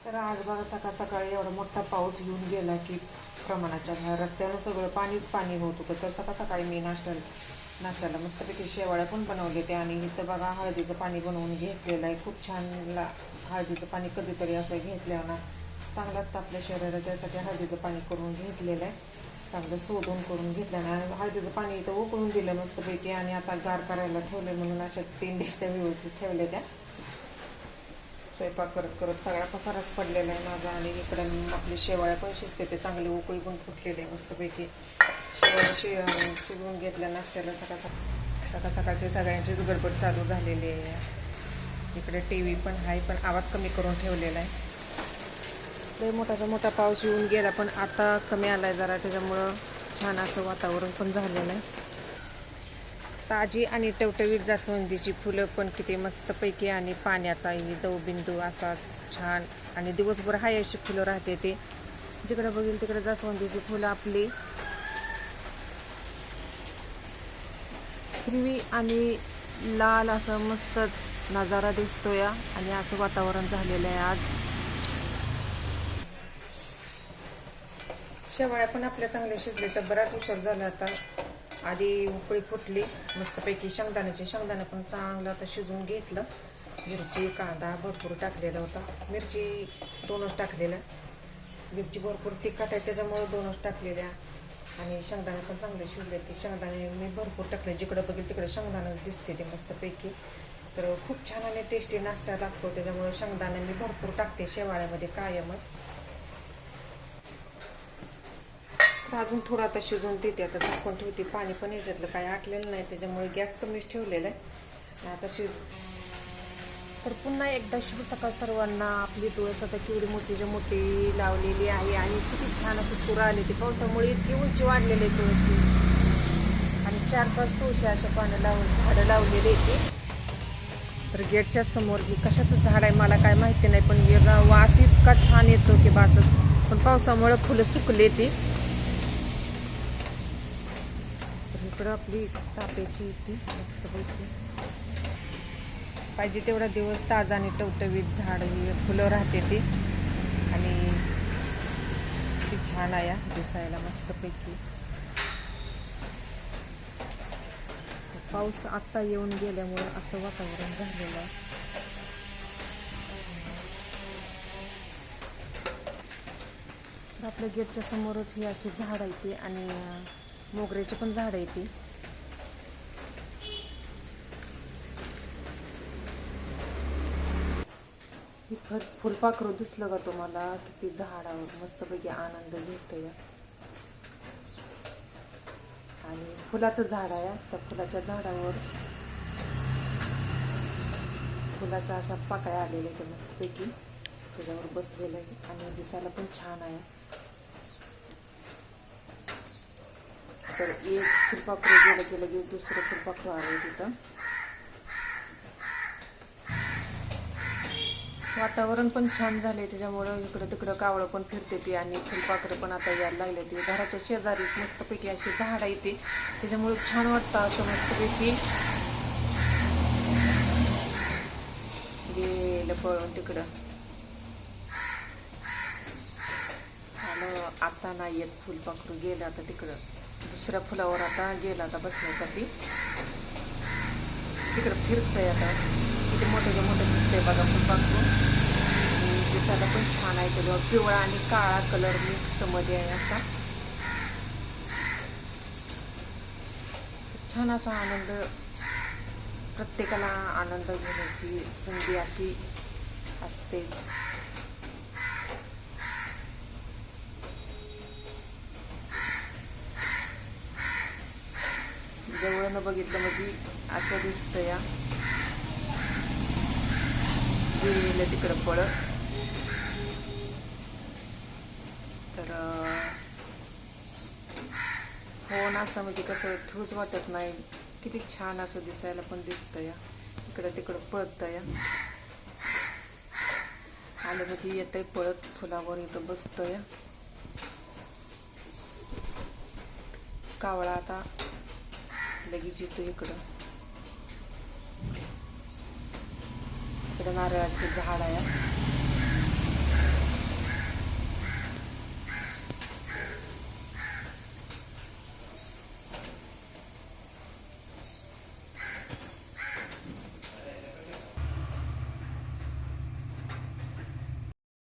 तर आज बघा सकाळ सकाळी एवढा मोठा पाऊस येऊन गेला की प्रमाणाच्या बाहेर रस्त्यानं सगळं पाणीच पाणी होत होतं. तर सकाळ सकाळी मी नाश्त्याला मस्तपैकी शेवाळ्या पण बनवले ते. आणि इथं बघा हळदीचं पाणी बनवून घेतलेलं आहे. खूप छान हळदीचं पाणी कधीतरी असं घेतल्यावर ना चांगलं असतं आपल्या शरीराला. त्यासाठी हळदीचं पाणी करून घेतलेलं आहे. चांगलं शोधून करून घेतल्यानं आणि हळदीचं पाणी इथं उकळून दिलं मस्तपैकी. आणि आता गार करायला ठेवलं म्हणून अशा 3 डिश त्या व्यवस्थित ठेवल्या त्या. स्वयंपाक करत करत सगळा पसाराच पडलेला आहे माझा. आणि इकडं आपली शेवाळ्या पण शिजते ते चांगले उकळी पण फुटलेले मस्तपैकी. शेवाळ्या शिजवून घेतल्या नाश्त्याला. सकाळ सकाळची सगळ्यांचीच गडबड चालू झालेली आहे. इकडे TV पण आहे पण आवाज कमी करून ठेवलेला आहे. लय मोठाचा मोठा पाऊस येऊन गेला पण आता कमी आला आहे जरा. त्याच्यामुळं छान असं वातावरण पण झालेलं आहे. ताजी आणि टवटवीत जास्वंदीची फुलं पण किती मस्तपैकी. आणि पाण्याचाही दवबिंदू असा छान. आणि दिवसभर हाय अशी फुलं राहते. ते जिकडे बघेल तिकडे जास्वंदीची फुलं आपली हिरवी आणि लाल असं मस्तच नजारा दिसतोय. आणि असं वातावरण झालेलं आहे आज. शेवाळ्या पण आपल्या चांगल्या शिजले तर बराच उशीर झाला. आता आधी उकळी फुटली मस्तपैकी. शेंगदाणा पण चांगलं आता शिजवून घेतलं. मिरची कांदा भरपूर टाकलेला होता. मिरची 2च टाकलेल्या. मिरची भरपूर तिखट आहे त्याच्यामुळे 2च टाकलेल्या. आणि शेंगदाणे पण चांगले शिजले. ते शेंगदाणे मी भरपूर टाकले. जिकडं बघेल तिकडे शेंगदाणाच दिसते ते मस्तपैकी. तर खूप छान आणि टेस्टी नाश्ता लागतो. त्याच्यामुळे शेंगदाणे मी भरपूर टाकते शेवाळ्यामध्ये कायमच. अजून थोडं आता शिजवून देते. आता झाकून ठेवते. पाणी पण याच्यातलं काही आटलेलं नाही त्याच्यामुळे गॅस कमीच ठेवलेला आहे. आता तर पुन्हा एकदा शुभ सकाळ सर्वांना. आपली तुळस आता केवढी मोठी लावलेली आहे. आणि किती छान असं फुलं आले ते. पावसामुळे इतकी उंची वाढलेली आहे तुळस की. आणि 4-5 तुळशी अशा झाडं लावलेली आहे ती. तर गेटच्या समोर ही कशाचं झाड आहे मला काय माहिती नाही पण वेगळा वास इतका छान येतो की बासच. पण पावसामुळे फुलं सुकले ती. इकडं आपली चाफ्याची ती मस्तपैकी. पाहिजे तेवढा दिवस ताजा आणि टवटवीत झाड फुलं राहते ती. आणि ती छान आहे दिसायला मस्तपैकी. पाऊस आत्ता येऊन गेल्यामुळे असं वातावरण झालेलं आहे. आपल्या गेटच्या समोरच ही अशी झाड आहे ती. आणि मोगऱ्याची पण झाड आहे ती. फुलपाखरू दिसलं का तुम्हाला? किती झाडावर मस्तपैकी आनंद घेतोय. आणि फुलाचं झाड आहे. त्या फुलाच्या झाडावर फुलाच्या अशा पाकळ्या आलेल्या आहेत मस्तपैकी. त्याच्यावर बसलेलं आहे आणि दिसायला पण छान आहे. तर एक फुलपाखरू गेलं की लगेच दुसरं फुलपाखरू आलं तिथं. वातावरण पण छान झाले त्याच्यामुळं इकडं तिकडं कावळं पण फिरते ती. आणि फुलपाखरं पण आता यायला लागले ती. घराच्या शेजारी मस्तपैकी अशी झाड आहे ती. त्याच्यामुळे छान वाटतं असं मस्तपैकी. गेलं पळून तिकडं आलं. आता नाही येत फुलपाखरू. गेलं आता तिकडं दुसऱ्या फुलावर. आता गेला आता बसण्यासाठी. तिकडं फिरतंय आता. किती मोठे दिसतंय बघा फुलपाखरू. आणि दिसायला पण छान आहे. त्याच्यावर पिवळा आणि काळा कलर मिक्स मध्ये आहे असा. छान असा आनंद. प्रत्येकाला आनंद घेण्याची संधी अशी असतेच. जवळनं बघितलं म्हणजे असं दिसतं या. गेलं तिकडं पळत. तर फोन असं म्हणजे कसं ठेवूच वाटत नाही. किती छान असं दिसायला पण दिसतं या. इकडं तिकडं पळतं या. आलं म्हणजे येतंय पळत फुलावर इथं बसतं या. कावळा आता लगेच येतो इकडं. इकडं नारळाचं झाड आहे.